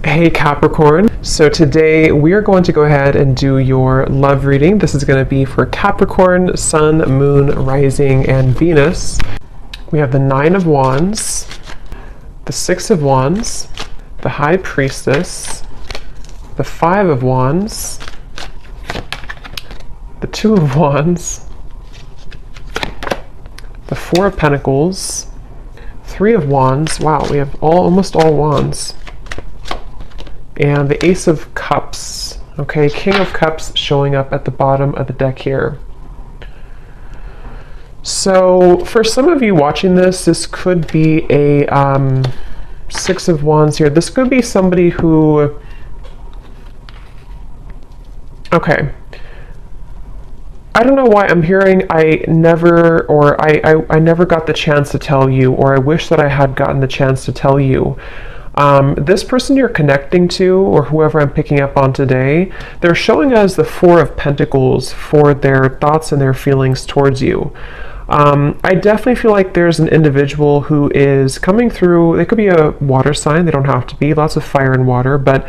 Hey Capricorn, so today we are going to go ahead and do your love reading. This is going to be for Capricorn, Sun, Moon, Rising, and Venus. We have the Nine of Wands, the Six of Wands, the High Priestess, the Five of Wands, the Two of Wands, the Four of Pentacles, Three of Wands. Wow, we have almost all wands. And the Ace of Cups. Okay, King of Cups showing up at the bottom of the deck here. So for some of you watching this, this could be a Six of Wands here. This could be somebody who, okay, I don't know why I'm hearing I never got the chance to tell you, or I wish that I had gotten the chance to tell you. This person you're connecting to, or whoever I'm picking up on today, they're showing us the Four of Pentacles for their thoughts and their feelings towards you. I definitely feel like there's an individual who is coming through. They could be a water sign. They don't have to be. Lots of fire and water, but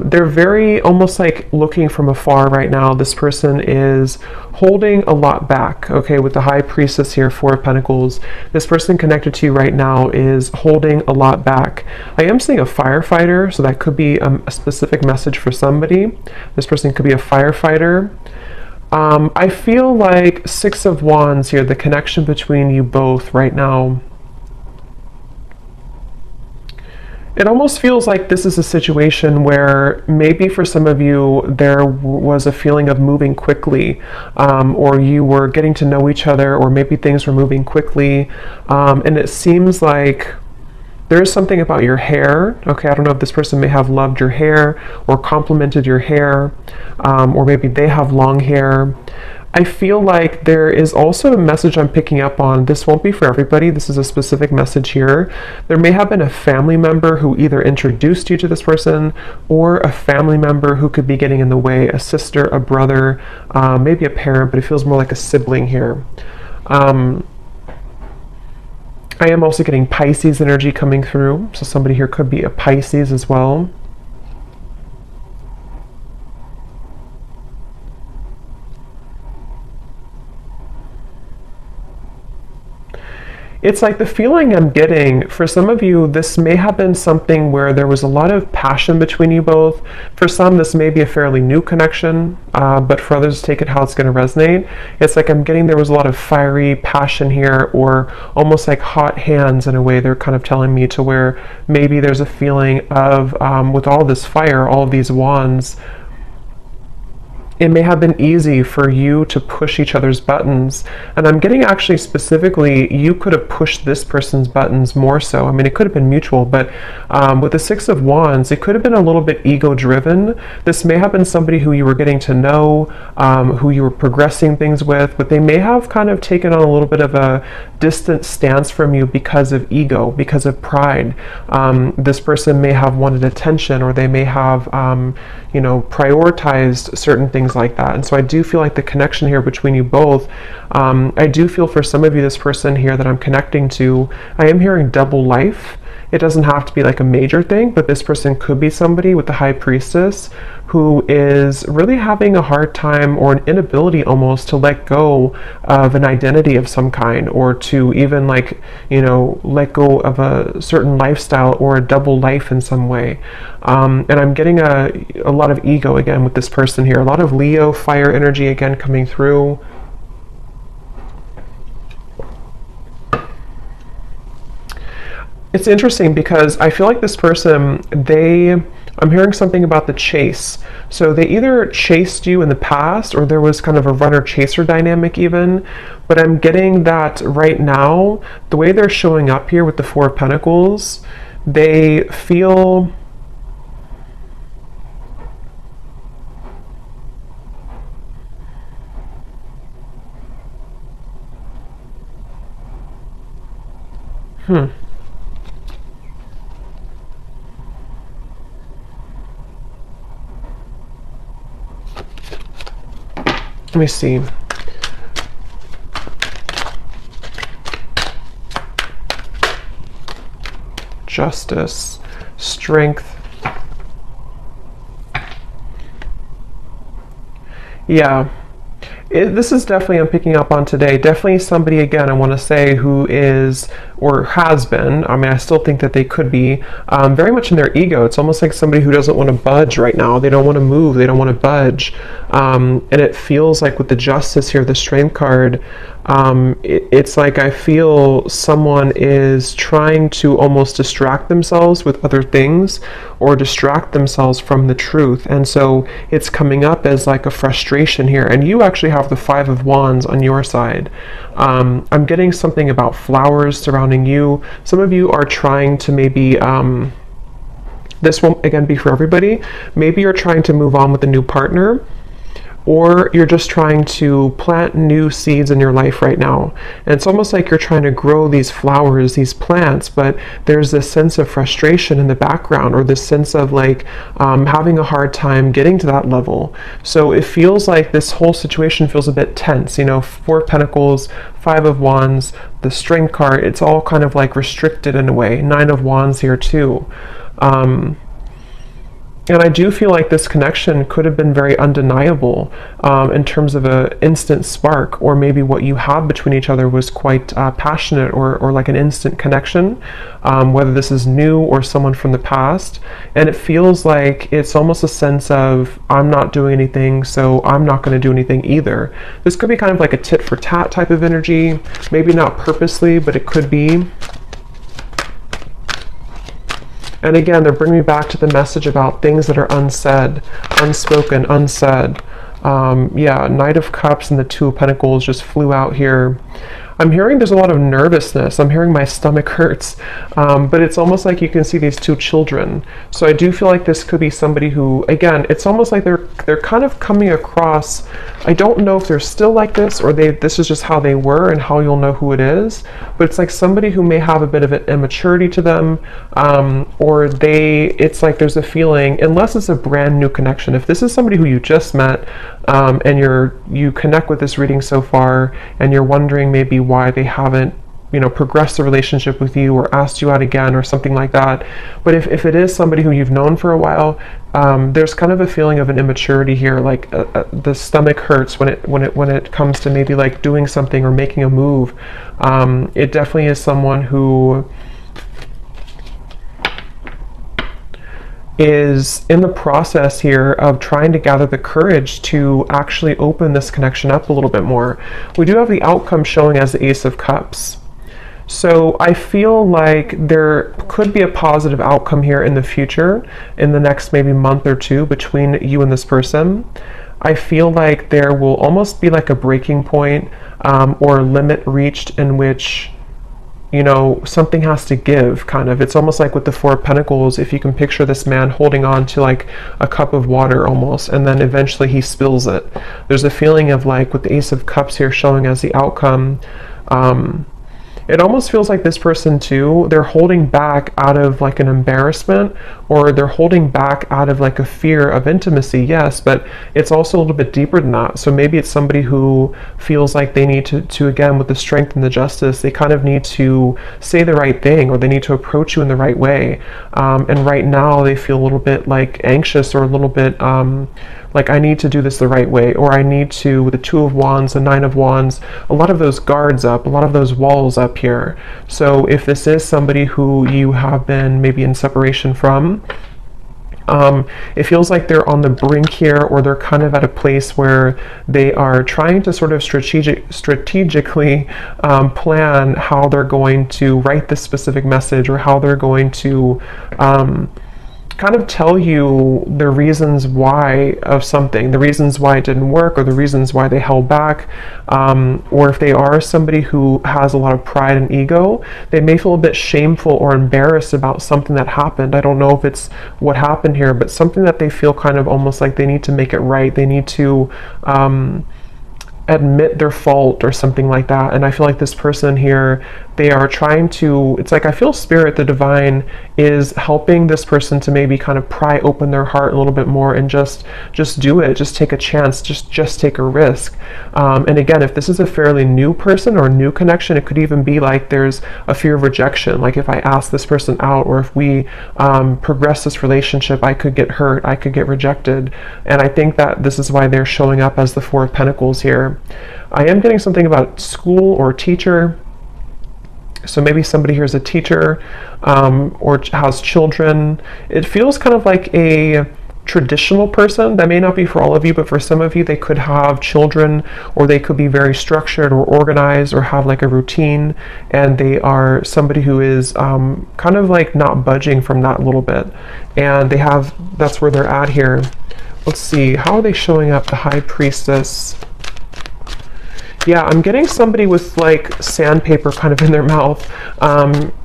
they're very almost like looking from afar right now. This person is holding a lot back, okay, with the High Priestess here, Four of Pentacles. This person connected to you right now is holding a lot back. I am seeing a firefighter, so that could be a specific message for somebody. This person could be a firefighter. I feel like Six of Wands here, the connection between you both right now. It almost feels like this is a situation where maybe for some of you there was a feeling of moving quickly, or you were getting to know each other, or maybe things were moving quickly, and it seems like there's something about your hair. Okay, I don't know if this person may have loved your hair or complimented your hair, or maybe they have long hair. I feel like there is also a message I'm picking up on. This won't be for everybody. This is a specific message here. There may have been a family member who either introduced you to this person, or a family member who could be getting in the way, a sister, a brother, maybe a parent, but it feels more like a sibling here. I am also getting Pisces energy coming through, so somebody here could be a Pisces as well. It's like the feeling I'm getting, for some of you, this may have been something where there was a lot of passion between you both. For some, this may be a fairly new connection, but for others, take it how it's going to resonate. It's like I'm getting there was a lot of fiery passion here, or almost like hot hands in a way. They're kind of telling me to where maybe there's a feeling of, with all this fire, all of these wands, it may have been easy for you to push each other's buttons. And I'm getting actually specifically, you could have pushed this person's buttons more so. I mean, it could have been mutual, but with the Six of Wands, it could have been a little bit ego-driven. This may have been somebody who you were getting to know, who you were progressing things with, but they may have kind of taken on a little bit of a distant stance from you because of ego, because of pride. This person may have wanted attention, or they may have, prioritized certain things like that. And so I do feel like the connection here between you both, I do feel for some of you, this person here that I'm connecting to, I am hearing double life. It doesn't have to be like a major thing, but this person could be somebody with the High Priestess who is really having a hard time, or an inability almost, to let go of an identity of some kind, or to even let go of a certain lifestyle or a double life in some way. And I'm getting a lot of ego again with this person here, a lot of Leo fire energy again coming through. It's interesting because I feel like this person, I'm hearing something about the chase. So they either chased you in the past, or there was kind of a runner-chaser dynamic even. But I'm getting that right now, the way they're showing up here with the Four of Pentacles, they feel... Let me see. Justice, strength, Yeah. This is definitely, I'm picking up on today, definitely somebody, again, I want to say, who is or has been, I mean, I still think that they could be very much in their ego. It's almost like somebody who doesn't want to budge right now. They don't want to move. They don't want to budge. And it feels like with the Justice here, the Strength card, it's like I feel someone is trying to almost distract themselves with other things or distract themselves from the truth. And so it's coming up as like a frustration here. And you actually have the Five of Wands on your side. I'm getting something about flowers surrounding you. Some of you are trying to maybe, this won't again be for everybody. Maybe you're trying to move on with a new partner, or you're just trying to plant new seeds in your life right now. And it's almost like you're trying to grow these flowers, these plants, but there's this sense of frustration in the background, or this sense of like having a hard time getting to that level. So it feels like this whole situation feels a bit tense. You know, Four of Pentacles, Five of Wands, the Strength card, it's all kind of like restricted in a way. Nine of Wands here too. And I do feel like this connection could have been very undeniable in terms of an instant spark, or maybe what you had between each other was quite passionate, or like an instant connection, whether this is new or someone from the past. And it feels like it's almost a sense of, I'm not doing anything, so I'm not going to do anything either. This could be kind of like a tit for tat type of energy, maybe not purposely, but it could be. And again, they're bringing me back to the message about things that are unsaid, unspoken, unsaid. Yeah, Knight of Cups and the Two of Pentacles just flew out here. I'm hearing there's a lot of nervousness. I'm hearing my stomach hurts. But it's almost like you can see these two children. So I do feel like this could be somebody who, again, it's almost like they're kind of coming across, I don't know if they're still like this, or this is just how they were and how you'll know who it is. But it's like somebody who may have a bit of an immaturity to them, or it's like there's a feeling, unless it's a brand new connection. If this is somebody who you just met, and you connect with this reading so far, and you're wondering maybe why they haven't, you know, progressed the relationship with you or asked you out again or something like that. But if it is somebody who you've known for a while, there's kind of a feeling of an immaturity here. Like the stomach hurts when it comes to maybe like doing something or making a move. It definitely is someone who is in the process here of trying to gather the courage to actually open this connection up a little bit more. We do have the outcome showing as the Ace of Cups. So I feel like there could be a positive outcome here in the future, in the next maybe month or two, between you and this person. I feel like there will almost be like a breaking point, or a limit reached in which, you know, something has to give, kind of. It's almost like with the Four of Pentacles, if you can picture this man holding on to like a cup of water almost, and then eventually he spills it. There's a feeling of like, with the Ace of Cups here showing as the outcome, it almost feels like this person too, they're holding back out of like an embarrassment, or they're holding back out of like a fear of intimacy, yes, but it's also a little bit deeper than that. So maybe it's somebody who feels like they need to again, with the Strength and the Justice, they kind of need to say the right thing, or they need to approach you in the right way. And right now they feel a little bit like anxious, or a little bit like, I need to do this the right way, or I need to, with the Two of Wands, the Nine of Wands, a lot of those guards up, a lot of those walls up here. So if this is somebody who you have been maybe in separation from, it feels like they're on the brink here, or they're kind of at a place where they are trying to sort of strategically plan how they're going to write this specific message, or how they're going to kind of tell you the reasons why of something, the reasons why it didn't work, or the reasons why they held back. Or if they are somebody who has a lot of pride and ego, they may feel a bit shameful or embarrassed about something that happened. I don't know if it's what happened here, but something that they feel kind of almost like they need to make it right. They need to admit their fault or something like that. And I feel like this person here, they are trying to, it's like I feel spirit, the divine, is helping this person to maybe kind of pry open their heart a little bit more and just do it, just take a chance, just take a risk. And again, if this is a fairly new person or new connection, it could even be like there's a fear of rejection. Like if I ask this person out, or if we progress this relationship, I could get hurt, I could get rejected. And I think that this is why they're showing up as the Four of Pentacles here. I am getting something about school or teacher. So maybe somebody here is a teacher, or has children. It feels kind of like a traditional person. That may not be for all of you, but for some of you, they could have children, or they could be very structured or organized, or have like a routine, and they are somebody who is kind of like not budging from that a little bit. And that's where they're at here. Let's see, how are they showing up? The High Priestess. Yeah, I'm getting somebody with like sandpaper kind of in their mouth,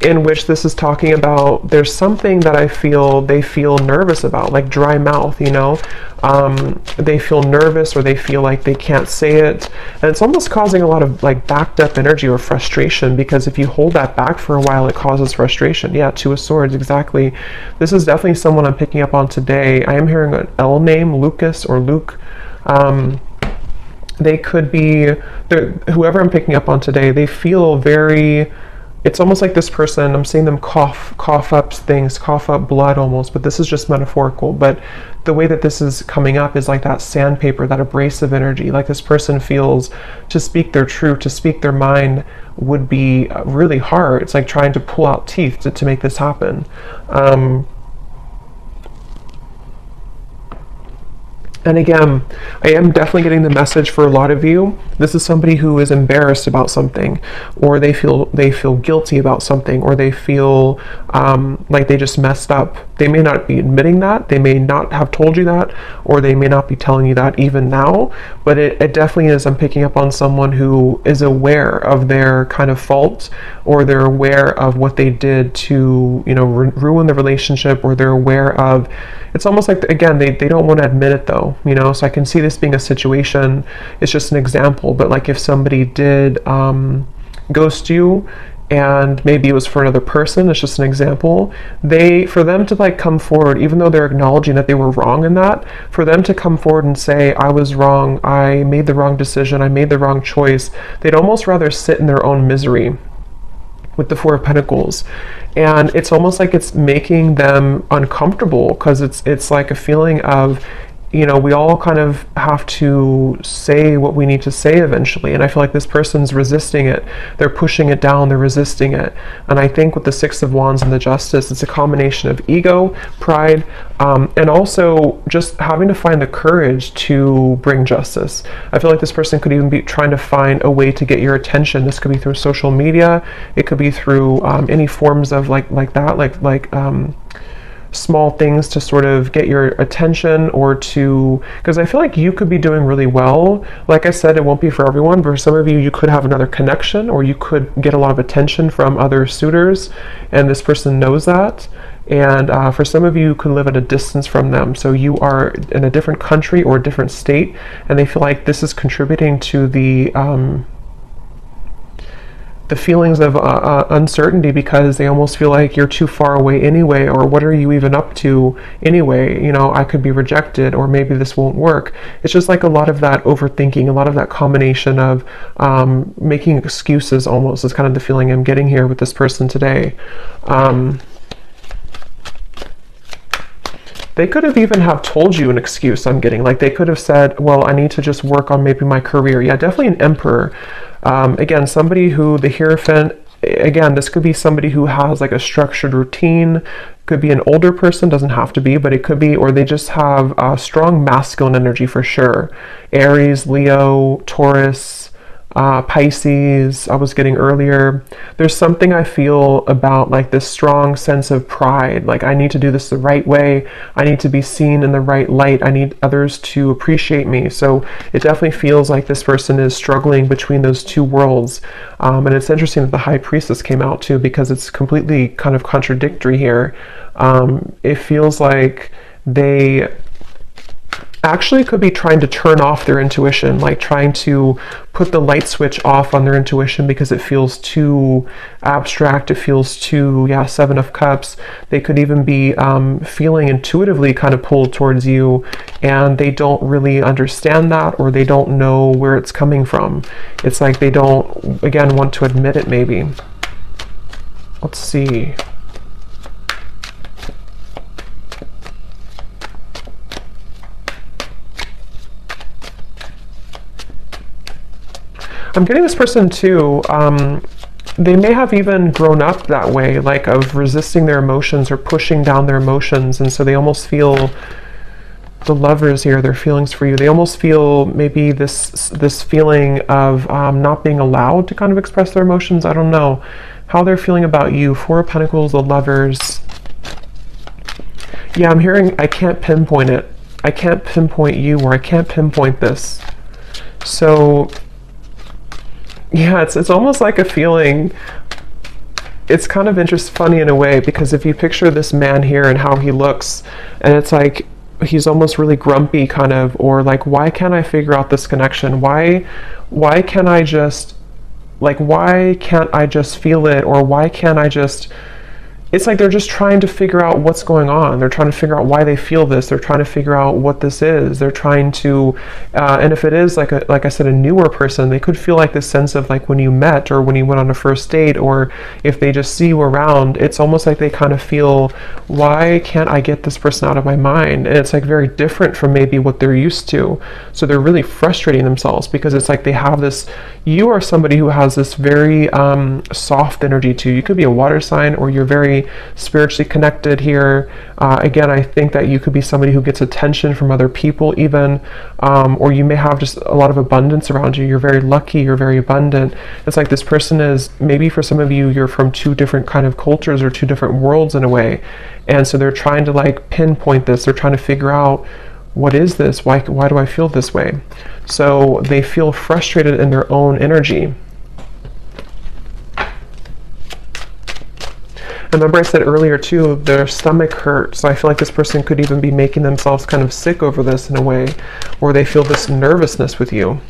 in which this is talking about there's something that I feel they feel nervous about, like dry mouth, you know? They feel nervous, or they feel like they can't say it. And it's almost causing a lot of like backed up energy or frustration, because if you hold that back for a while, it causes frustration. Yeah, Two of Swords, exactly. This is definitely someone I'm picking up on today. I am hearing an L name, Lucas or Luke. They could be, whoever I'm picking up on today, they feel very, it's almost like this person, I'm seeing them cough up things, cough up blood almost, but this is just metaphorical. But the way that this is coming up is like that sandpaper, that abrasive energy. Like this person feels to speak their truth, to speak their mind would be really hard. It's like trying to pull out teeth to make this happen. And again, I am definitely getting the message for a lot of you. This is somebody who is embarrassed about something, or they feel guilty about something, or they feel like they just messed up. They may not be admitting that, they may not have told you that, or they may not be telling you that even now, but it definitely is, I'm picking up on someone who is aware of their kind of fault, or they're aware of what they did to, you know, ruin the relationship, or they're aware of, it's almost like, again, they don't want to admit it though, you know? So I can see this being a situation, it's just an example, but like if somebody did ghost you, and maybe it was for another person, it's just an example, for them to like come forward, even though they're acknowledging that they were wrong in that, for them to come forward and say, I was wrong, I made the wrong decision, I made the wrong choice, they'd almost rather sit in their own misery with the Four of Pentacles. And it's almost like it's making them uncomfortable, because it's like a feeling of, you know, we all kind of have to say what we need to say eventually. And I feel like this person's resisting it. They're pushing it down, they're resisting it. And I think with the Six of Wands and the Justice, it's a combination of ego, pride, and also just having to find the courage to bring justice. I feel like this person could even be trying to find a way to get your attention. This could be through social media. It could be through any forms of like small things to sort of get your attention, or to, because I feel like you could be doing really well. Like I said, it won't be for everyone, but for some of you, you could have another connection, or you could get a lot of attention from other suitors, and this person knows that. And for some of you, you could live at a distance from them, so you are in a different country or a different state, and they feel like this is contributing to the feelings of uncertainty, because they almost feel like you're too far away anyway, or what are you even up to anyway, you know, I could be rejected, or maybe this won't work. It's just like a lot of that overthinking, a lot of that combination of making excuses almost, is kind of the feeling I'm getting here with this person today. They could have even have told you an excuse, I'm getting. Like they could have said, well, I need to just work on maybe my career. Yeah, definitely an Emperor. Again, somebody who, the Hierophant, again, this could be somebody who has like a structured routine. Could be an older person, doesn't have to be, but it could be, or they just have a strong masculine energy for sure. Aries, Leo, Taurus, Pisces, I was getting earlier. There's something I feel about like this strong sense of pride. Like I need to do this the right way. I need to be seen in the right light. I need others to appreciate me. So it definitely feels like this person is struggling between those two worlds. And it's interesting that the High Priestess came out too, because it's completely kind of contradictory here. It feels like they actually could be trying to turn off their intuition, like trying to put the light switch off on their intuition because it feels too abstract, it feels too, yeah, Seven of Cups. They could even be feeling intuitively kind of pulled towards you, and they don't really understand that, or they don't know where it's coming from. It's like they don't, again, want to admit it maybe. Let's see. I'm getting this person too, they may have even grown up that way, like of resisting their emotions or pushing down their emotions, and so they almost feel, the Lovers here, their feelings for you, they almost feel maybe this feeling of not being allowed to kind of express their emotions. I don't know how they're feeling about you. Four of Pentacles, the Lovers. Yeah, I'm hearing, I can't pinpoint it. I can't pinpoint you, or I can't pinpoint this. So yeah, it's almost like a feeling. It's kind of funny in a way, because if you picture this man here and how he looks, and it's like he's almost really grumpy kind of, or like, why can't I figure out this connection? Why can't I just, like, why can't I just feel it? Or why can't I just, it's like they're just trying to figure out what's going on. They're trying to figure out why they feel this. They're trying to figure out what this is. They're trying to, and if it is like I said, a newer person, they could feel like this sense of like when you met, or when you went on a first date, or if they just see you around, it's almost like they kind of feel, why can't I get this person out of my mind? And it's like very different from maybe what they're used to. So they're really frustrating themselves, because it's like they have this, you are somebody who has this very soft energy too. You could be a water sign, or you're very spiritually connected here. Again, I think that you could be somebody who gets attention from other people even, or you may have just a lot of abundance around you. You're very lucky, you're very abundant. It's like this person is, maybe for some of you, you're from two different kind of cultures or two different worlds in a way, and so they're trying to like pinpoint this. They're trying to figure out, what is this? Why do I feel this way? So they feel frustrated in their own energy. Remember I said earlier too, their stomach hurts. So I feel like this person could even be making themselves kind of sick over this in a way, or they feel this nervousness with you.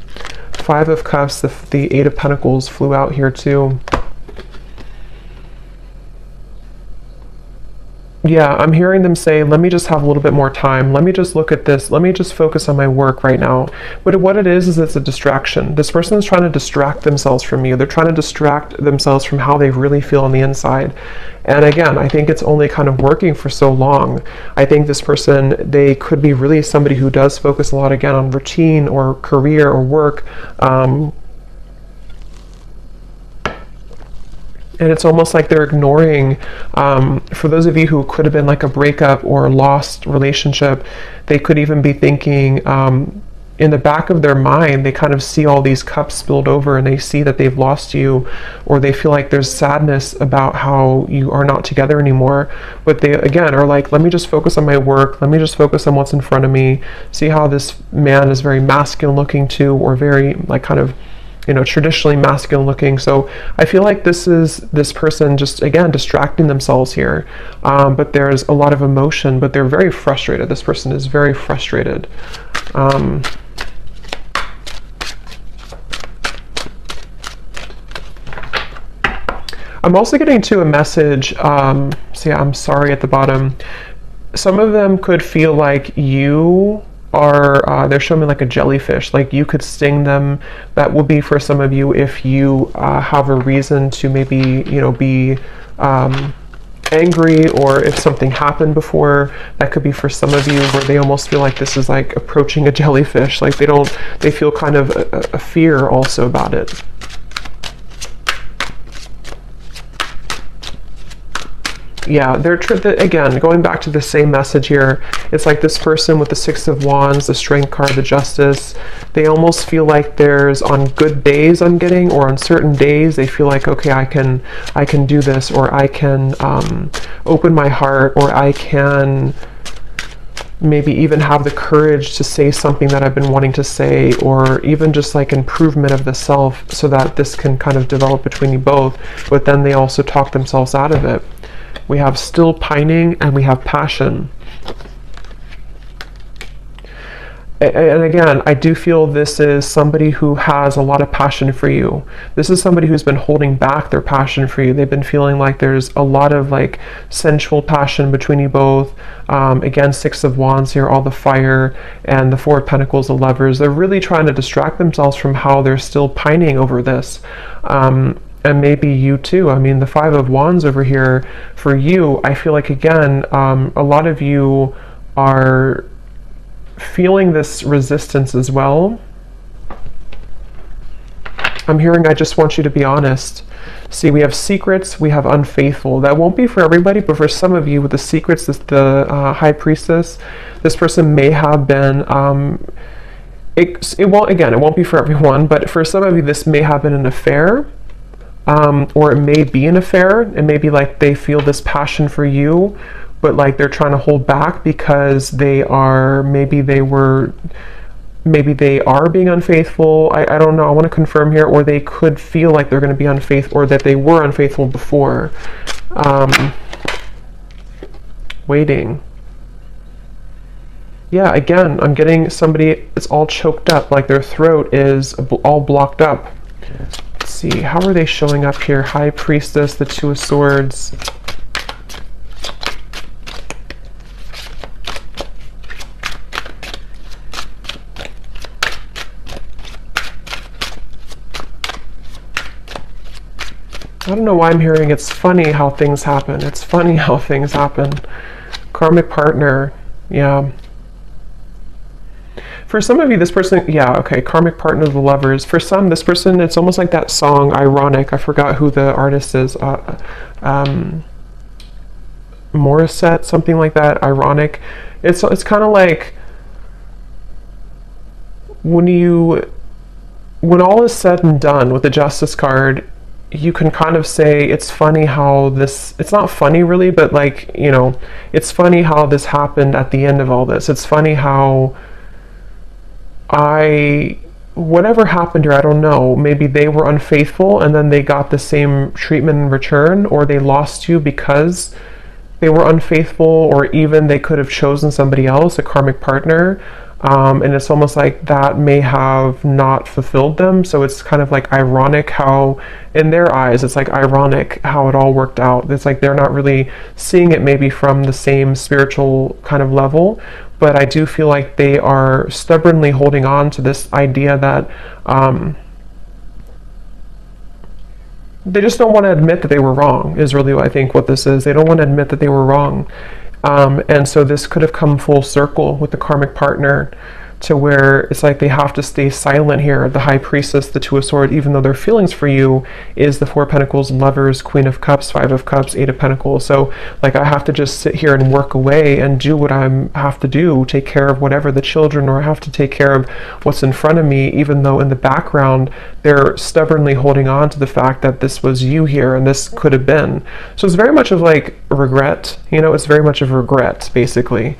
Five of Cups, the Eight of Pentacles flew out here too. Yeah, I'm hearing them say, let me just have a little bit more time. Let me just look at this. Let me just focus on my work right now. But what it is it's a distraction. This person is trying to distract themselves from you. They're trying to distract themselves from how they really feel on the inside. And again, I think it's only kind of working for so long. I think this person, they could be really somebody who does focus a lot, again, on routine or career or work. And it's almost like they're ignoring, for those of you who could have been like a breakup or a lost relationship, they could even be thinking, in the back of their mind, they kind of see all these cups spilled over, and they see that they've lost you, or they feel like there's sadness about how you are not together anymore. But they, again, are like, let me just focus on my work. Let me just focus on what's in front of me. See how this man is very masculine looking too, or very like kind of, traditionally masculine looking. So I feel like this is this person just, again, distracting themselves here. But there's a lot of emotion, but they're very frustrated. This person is very frustrated. I'm also getting to a message, see, I'm sorry at the bottom. Some of them could feel like you are, they're showing me like a jellyfish, like you could sting them. That will be for some of you if you have a reason to maybe, be angry, or if something happened before. That could be for some of you where they almost feel like this is like approaching a jellyfish, like they feel kind of a fear also about it. Yeah, again, going back to the same message here, it's like this person with the Six of Wands, the Strength card, the Justice, they almost feel like there's, on good days I'm getting, or on certain days, they feel like, okay, I can do this, or I can open my heart, or I can maybe even have the courage to say something that I've been wanting to say, or even just like improvement of the self, so that this can kind of develop between you both. But then they also talk themselves out of it. We have still pining, and we have passion. And again, I do feel this is somebody who has a lot of passion for you. This is somebody who's been holding back their passion for you. They've been feeling like there's a lot of like sensual passion between you both. Again, Six of Wands here, all the fire, and the Four of Pentacles, the Lovers. They're really trying to distract themselves from how they're still pining over this. And maybe you too. I mean, the Five of Wands over here, for you, I feel like, again, a lot of you are feeling this resistance as well. I'm hearing, I just want you to be honest. See, we have secrets, we have unfaithful. That won't be for everybody, but for some of you with the secrets, the High Priestess, this person may have been, it won't be for everyone, but for some of you, this may have been an affair, or it may be an affair. It may be like they feel this passion for you, but like they're trying to hold back because maybe they are being unfaithful. I don't know. I want to confirm here, or they could feel like they're going to be unfaithful, or that they were unfaithful before. Waiting. Yeah, again, I'm getting somebody, it's all choked up, like their throat is all blocked up. Let's see, how are they showing up here? High Priestess, the Two of Swords. I don't know why I'm hearing it's funny how things happen. It's funny how things happen. Karmic partner. Yeah. For some of you, this person, yeah, okay, karmic partner, the Lovers. For some, this person, it's almost like that song, Ironic. I forgot who the artist is. Morissette, something like that, Ironic. It's kind of like when all is said and done with the Justice card, you can kind of say it's funny how this, it's not funny really, but like, you know, it's funny how this happened at the end of all this. It's funny how whatever happened here, I don't know, maybe they were unfaithful and then they got the same treatment in return, or they lost you because they were unfaithful, or even they could have chosen somebody else, a karmic partner. And it's almost like that may have not fulfilled them. So it's kind of like ironic how, in their eyes, it's like ironic how it all worked out. It's like they're not really seeing it maybe from the same spiritual kind of level. But I do feel like they are stubbornly holding on to this idea that they just don't want to admit that they were wrong, is really what I think what this is. They don't want to admit that they were wrong. And so this could have come full circle with the karmic partner, to where it's like they have to stay silent here. The High Priestess, the Two of Swords, even though their feelings for you is the Four of Pentacles, Lovers, Queen of Cups, Five of Cups, Eight of Pentacles. So like I have to just sit here and work away and do what I have to do, take care of whatever the children, or I have to take care of what's in front of me, even though in the background they're stubbornly holding on to the fact that this was you here and this could have been. So it's very much of like regret, you know, it's very much of regret basically.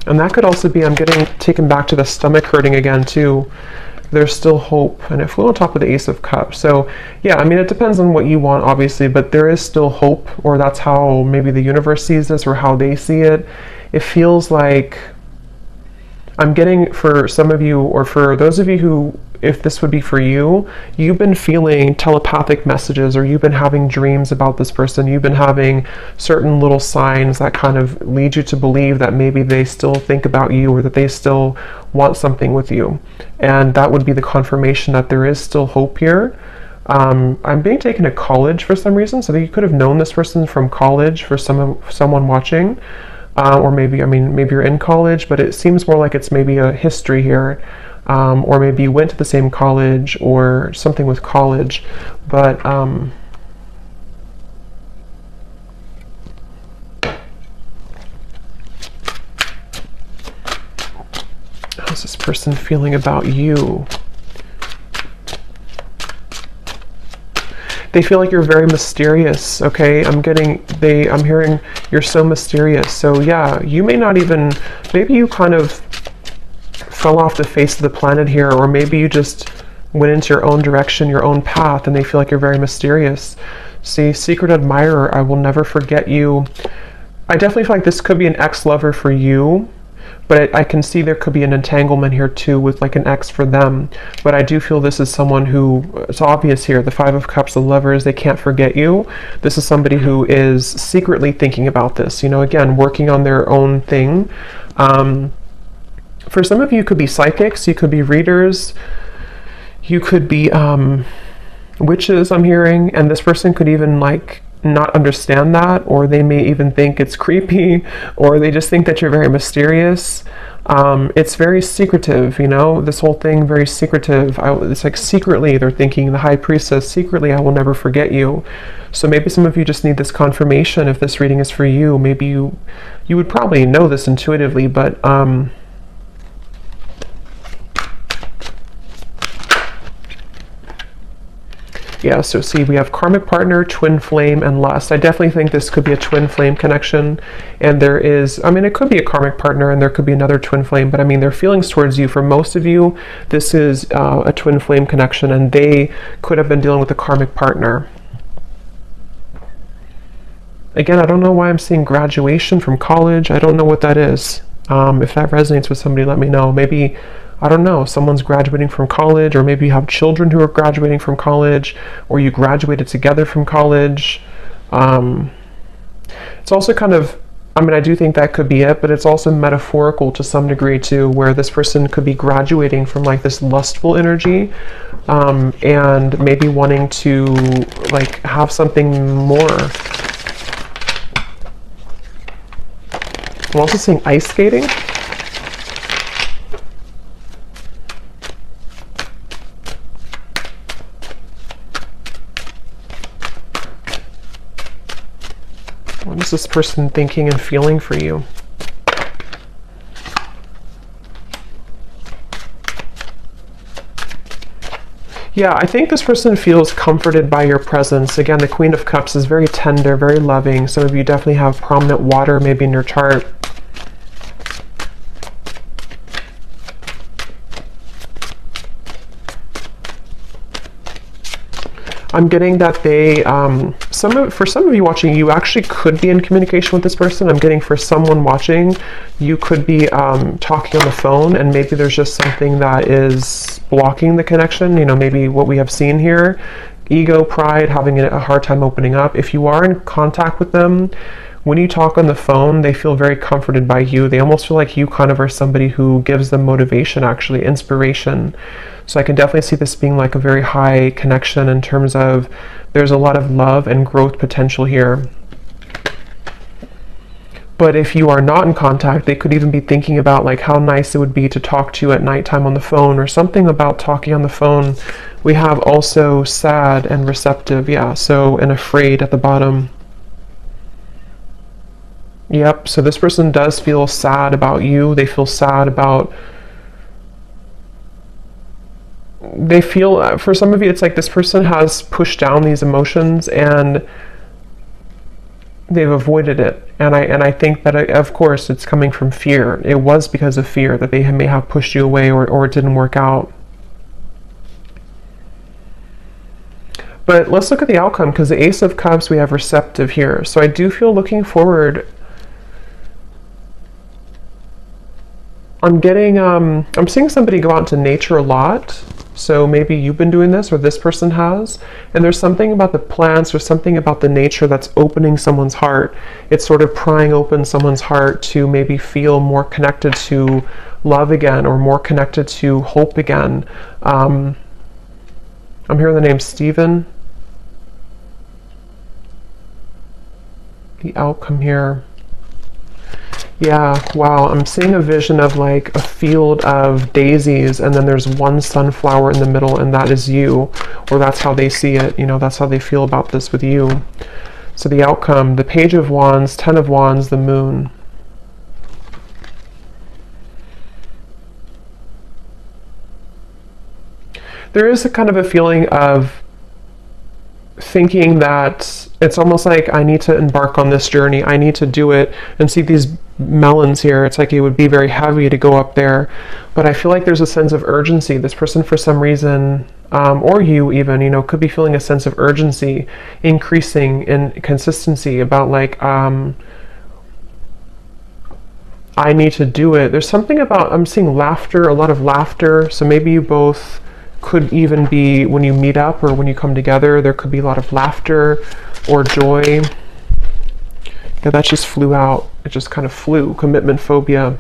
And that could also be, I'm getting taken back to the stomach hurting again too. There's still hope, and it flew on top of the Ace of Cups. So yeah, I mean, it depends on what you want, obviously, but there is still hope, or that's how maybe the universe sees this, or how they see it. It feels like I'm getting, for some of you, or for those of you who, if this would be for you, you've been feeling telepathic messages, or you've been having dreams about this person. You've been having certain little signs that kind of lead you to believe that maybe they still think about you, or that they still want something with you. And that would be the confirmation that there is still hope here. I'm being taken to college for some reason, so that you could have known this person from college, for someone watching. Or maybe, I mean, maybe you're in college, but it seems more like it's maybe a history here. Or maybe you went to the same college, or something with college. But how's this person feeling about you? They feel like you're very mysterious, okay? I'm hearing you're so mysterious. So yeah, you may not even, maybe you kind of fell off the face of the planet here, or maybe you just went into your own direction, your own path, and they feel like you're very mysterious. See, secret admirer, I will never forget you. I definitely feel like this could be an ex-lover for you, but I can see there could be an entanglement here too with like an ex for them. But I do feel this is someone who, it's obvious here, the Five of Cups, the Lovers, they can't forget you. This is somebody who is secretly thinking about this, you know, again, working on their own thing. For some of you, could be psychics, you could be readers, you could be witches, I'm hearing, and this person could even like not understand that, or they may even think it's creepy, or they just think that you're very mysterious. It's very secretive, you know, this whole thing, very secretive. It's like secretly they're thinking, the High Priestess, secretly I will never forget you. So maybe some of you just need this confirmation if this reading is for you. Maybe you would probably know this intuitively, but yeah, so see, we have karmic partner, twin flame, and lust. I definitely think this could be a twin flame connection. And there is, I mean, it could be a karmic partner and there could be another twin flame, but I mean, their feelings towards you, for most of you, this is a twin flame connection, and they could have been dealing with a karmic partner. Again, I don't know why I'm seeing graduation from college. I don't know what that is. If that resonates with somebody, let me know. Maybe, I don't know, someone's graduating from college, or maybe you have children who are graduating from college, or you graduated together from college. It's also kind of, I mean, I do think that could be it, but it's also metaphorical to some degree too, where this person could be graduating from like this lustful energy, and maybe wanting to like have something more. I'm also seeing ice skating. What is this person thinking and feeling for you? Yeah, I think this person feels comforted by your presence. Again, the Queen of Cups is very tender, very loving. Some of you definitely have prominent water maybe in your chart. I'm getting that they, for some of you watching, you actually could be in communication with this person. I'm getting for someone watching, you could be talking on the phone, and maybe there's just something that is blocking the connection. You know, maybe what we have seen here, ego, pride, having a hard time opening up. If you are in contact with them, when you talk on the phone, they feel very comforted by you. They almost feel like you kind of are somebody who gives them motivation, actually, inspiration. So I can definitely see this being like a very high connection in terms of there's a lot of love and growth potential here. But if you are not in contact, they could even be thinking about like how nice it would be to talk to you at nighttime on the phone, or something about talking on the phone. We have also sad and receptive, yeah, so, and afraid at the bottom. Yep, so this person does feel sad about you. They feel sad about, they feel, for some of you, it's like this person has pushed down these emotions and they've avoided it. And I think that, of course, it's coming from fear. It was because of fear that they may have pushed you away, or it didn't work out. But let's look at the outcome, because the Ace of Cups, we have receptive here. So I do feel looking forward. I'm getting, I'm seeing somebody go out into nature a lot. So maybe you've been doing this, or this person has. And there's something about the plants, or something about the nature that's opening someone's heart. It's sort of prying open someone's heart to maybe feel more connected to love again, or more connected to hope again. I'm hearing the name Stephen. The outcome here. Yeah, wow, I'm seeing a vision of like a field of daisies, and then there's one sunflower in the middle, and that is you, or that's how they see it, you know, that's how they feel about this with you. So the outcome, the Page of Wands, Ten of Wands, the Moon. There is a kind of a feeling of thinking that it's almost like I need to embark on this journey, I need to do it, and see these melons here, it's like it would be very heavy to go up there, but I feel like there's a sense of urgency. This person, for some reason, or you even, you know, could be feeling a sense of urgency, increasing in consistency about like, I need to do it. There's something about, I'm seeing laughter, a lot of laughter. So maybe you both could even be, when you meet up or when you come together, there could be a lot of laughter or joy. Yeah, that just flew out. It just kind of flew. Commitment phobia.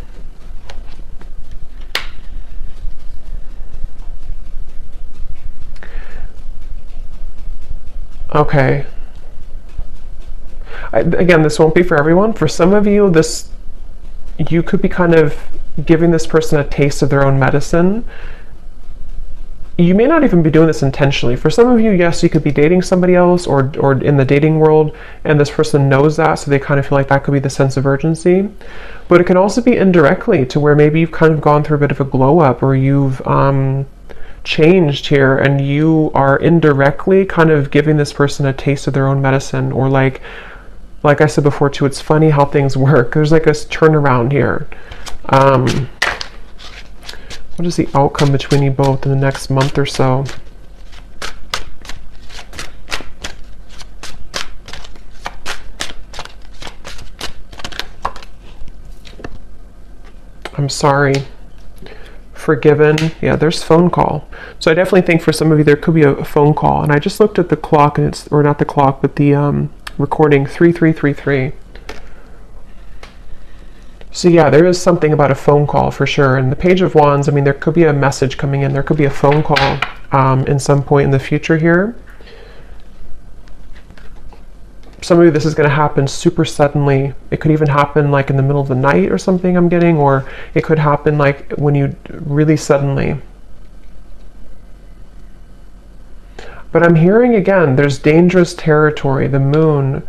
Okay. Again, this won't be for everyone. For some of you, you could be kind of giving this person a taste of their own medicine. You may not even be doing this intentionally. For some of you, yes, you could be dating somebody else or in the dating world, and this person knows that, so they kind of feel like that could be the sense of urgency. But it can also be indirectly, to where maybe you've kind of gone through a bit of a glow up, or you've changed here, and you are indirectly kind of giving this person a taste of their own medicine. Or like I said before too, it's funny how things work. There's like a turnaround here. What is the outcome between you both in the next month or so? I'm sorry. Forgiven. Yeah, there's phone call. So I definitely think for some of you there could be a phone call. And I just looked at the clock, and it's, or not the clock, but the recording, 3333. So yeah, there is something about a phone call for sure. And the Page of Wands, I mean, there could be a message coming in. There could be a phone call in some point in the future here. Some of you, this is going to happen super suddenly. It could even happen like in the middle of the night or something, I'm getting, or it could happen like when you really suddenly. But I'm hearing again, there's dangerous territory. The moon,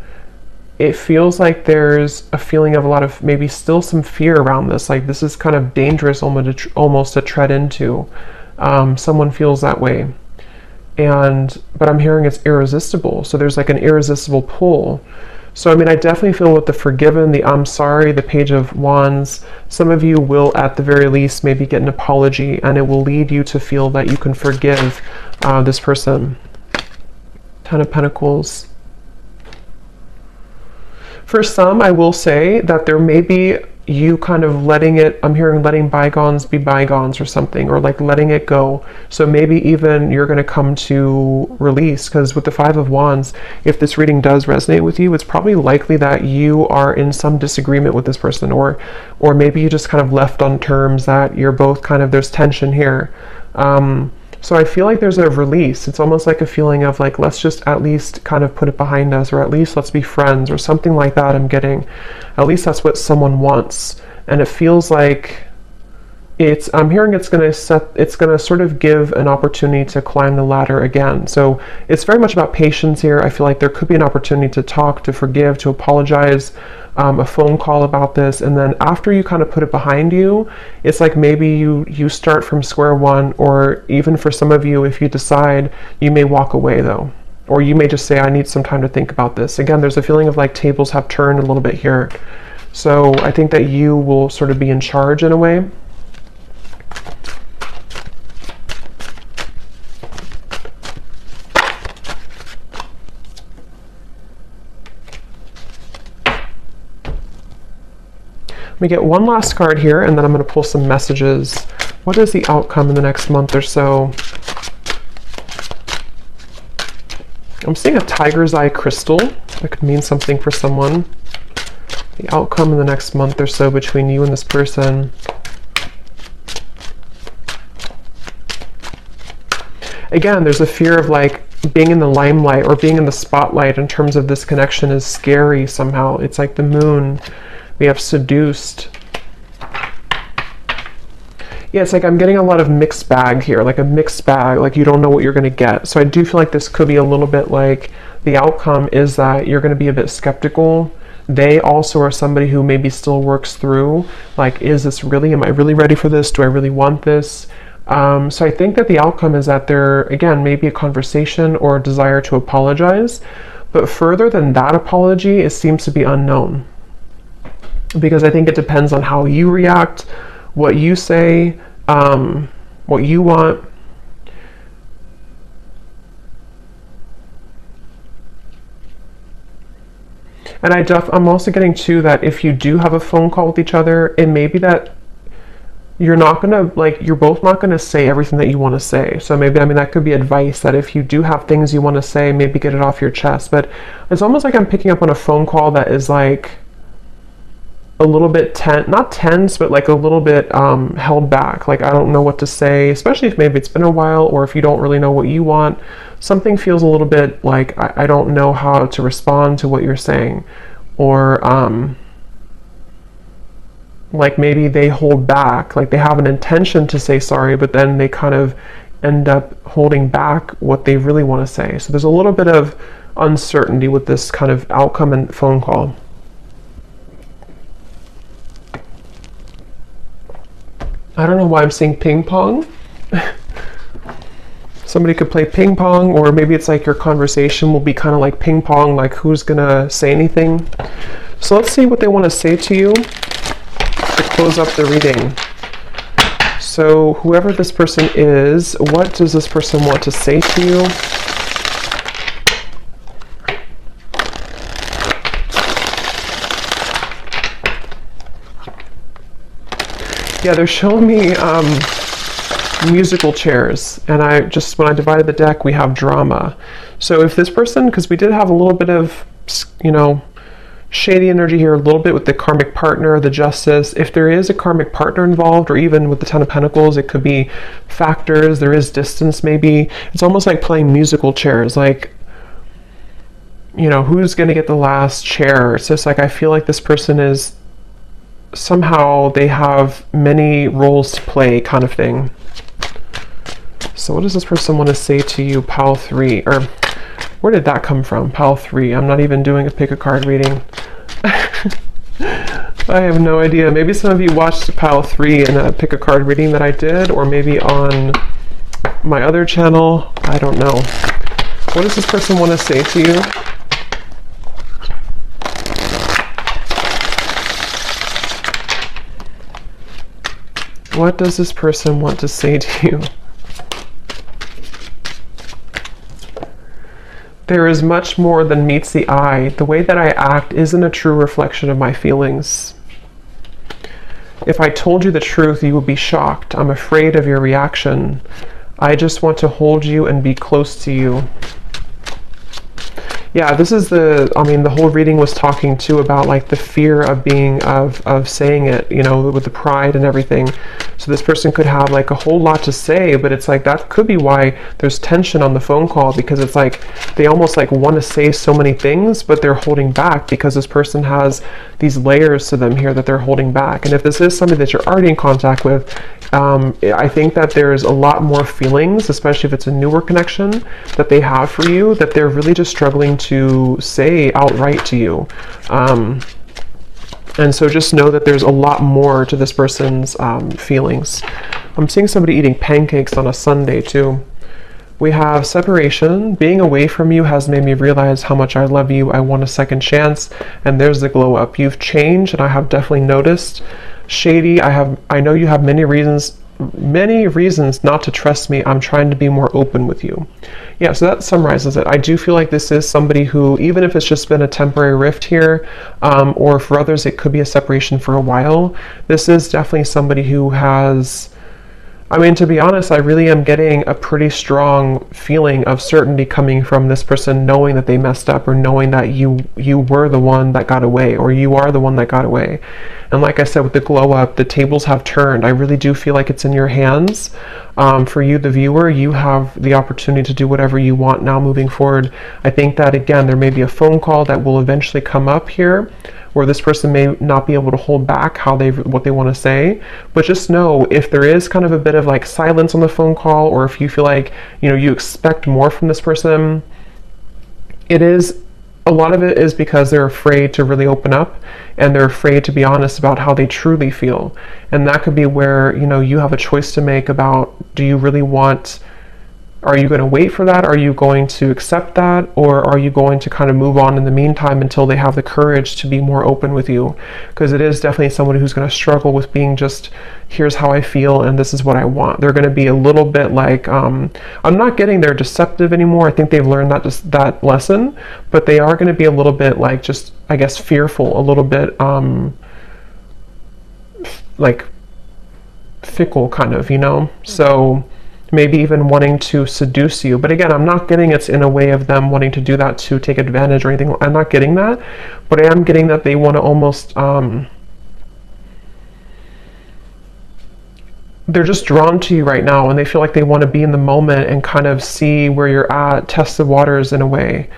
it feels like there's a feeling of a lot of maybe still some fear around this. Like this is kind of dangerous almost to tread into. Someone feels that way. But I'm hearing it's irresistible. So there's like an irresistible pull. So, I mean, I definitely feel with the forgiven, the I'm sorry, the Page of Wands, some of you will at the very least maybe get an apology, and it will lead you to feel that you can forgive this person. Ten of Pentacles. For some, I will say that there may be you kind of letting it, I'm hearing letting bygones be bygones or something, or like letting it go. So maybe even you're going to come to release, because with the Five of Wands, if this reading does resonate with you, it's probably likely that you are in some disagreement with this person, or maybe you just kind of left on terms that you're both kind of, there's tension here. So I feel like there's a release. It's almost like a feeling of like, let's just at least kind of put it behind us, or at least let's be friends, or something like that. I'm getting, at least that's what someone wants. And it feels like I'm hearing it's going to sort of give an opportunity to climb the ladder again. So it's very much about patience here. I feel like there could be an opportunity to talk, to forgive, to apologize, a phone call about this. And then after you kind of put it behind you, it's like maybe you start from square one, or even for some of you, if you decide, you may walk away though. Or you may just say, I need some time to think about this. Again, there's a feeling of like tables have turned a little bit here. So I think that you will sort of be in charge in a way. Let me get one last card here, and then I'm going to pull some messages. What is the outcome in the next month or so? I'm seeing a tiger's eye crystal. That could mean something for someone. The outcome in the next month or so between you and this person. Again, there's a fear of like being in the limelight or being in the spotlight in terms of this connection is scary somehow. It's like the moon. We have seduced. Yeah, it's like I'm getting a lot of mixed bag here, like a mixed bag, like you don't know what you're going to get. So I do feel like this could be a little bit like the outcome is that you're going to be a bit skeptical. They also are somebody who maybe still works through, like, is this really, am I really ready for this? Do I really want this? So I think that the outcome is that there, again, maybe a conversation or a desire to apologize. But further than that apology, it seems to be unknown. Because I think it depends on how you react, what you say, what you want. And I'm also getting too that if you do have a phone call with each other, it may be that you're not gonna, like, you're both not gonna say everything that you want to say. So maybe, I mean, that could be advice that if you do have things you want to say, maybe get it off your chest. But it's almost like I'm picking up on a phone call that is like a little bit not tense, but like a little bit held back. Like, I don't know what to say, especially if maybe it's been a while, or if you don't really know what you want. Something feels a little bit like I don't know how to respond to what you're saying, or like maybe they hold back, like they have an intention to say sorry, but then they kind of end up holding back what they really want to say. So there's a little bit of uncertainty with this kind of outcome and phone call. I don't know why I'm saying ping pong. Somebody could play ping pong, or maybe it's like your conversation will be kind of like ping pong, like who's gonna say anything. So let's see what they want to say to you to close up the reading. So whoever this person is, what does this person want to say to you? Yeah, they're showing me musical chairs, and when I divided the deck, we have drama. So if this person, because we did have a little bit of, shady energy here, a little bit with the karmic partner, the justice. If there is a karmic partner involved, or even with the Ten of Pentacles, it could be factors. There is distance, maybe. It's almost like playing musical chairs, like, who's going to get the last chair? It's just like, I feel like this person is, somehow they have many roles to play, kind of thing. So what does this person want to say to you, Pile 3? Or where did that come from, Pile 3? I'm not even doing a pick a card reading. I have no idea. Maybe some of you watched Pile 3 in a pick a card reading that I did, or maybe on my other channel. I don't know. What does this person want to say to you? What does this person want to say to you? There is much more than meets the eye. The way that I act isn't a true reflection of my feelings. If I told you the truth, you would be shocked. I'm afraid of your reaction. I just want to hold you and be close to you. Yeah, this is the whole reading was talking too about like the fear of saying it, with the pride and everything. So this person could have like a whole lot to say, but it's like that could be why there's tension on the phone call, because it's like they almost like want to say so many things, but they're holding back because this person has these layers to them here that they're holding back. And if this is somebody that you're already in contact with, I think that there's a lot more feelings, especially if it's a newer connection that they have for you, that they're really just struggling to say outright to you. And so just know that there's a lot more to this person's feelings. I'm seeing somebody eating pancakes on a Sunday too. We have separation. Being away from you has made me realize how much I love you. I want a second chance. And there's the glow up. You've changed, and I have definitely noticed. Shady, I know you have many reasons not to trust me. I'm trying to be more open with you. Yeah, so that summarizes it. I do feel like this is somebody who, even if it's just been a temporary rift here, or for others it could be a separation for a while, this is definitely somebody who has, to be honest, I really am getting a pretty strong feeling of certainty coming from this person, knowing that they messed up, or knowing that you were the one that got away, or you are the one that got away. And like I said, with the glow up, the tables have turned. I really do feel like it's in your hands. For you, the viewer, you have the opportunity to do whatever you want now moving forward. I think that, again, there may be a phone call that will eventually come up here, where this person may not be able to hold back what they want to say. But just know, if there is kind of a bit of like silence on the phone call, or if you feel like you expect more from this person, a lot of it is because they're afraid to really open up, and they're afraid to be honest about how they truly feel. And that could be where you have a choice to make about, do you really want Are you going to wait for that? Are you going to accept that? Or are you going to kind of move on in the meantime until they have the courage to be more open with you? Because it is definitely somebody who's going to struggle with being just, here's how I feel and this is what I want. They're going to be a little bit like, I'm not getting they're deceptive anymore. I think they've learned that lesson, but they are going to be a little bit like, just, I guess, fearful, a little bit like fickle kind of, you know? So maybe even wanting to seduce you. But again, I'm not getting it's in a way of them wanting to do that to take advantage or anything. I'm not getting that, but I am getting that they want to almost, they're just drawn to you right now, and they feel like they want to be in the moment and kind of see where you're at, test the waters in a way.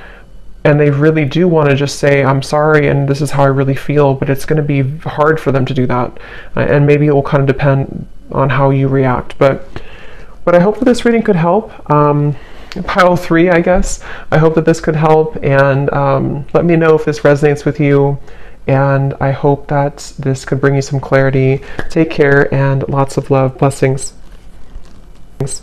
And they really do want to just say, I'm sorry, and this is how I really feel, but it's going to be hard for them to do that. And maybe it will kind of depend on how you react. But I hope that this reading could help. Pile 3, I guess. I hope that this could help, and let me know if this resonates with you. And I hope that this could bring you some clarity. Take care, and lots of love. Blessings. Thanks.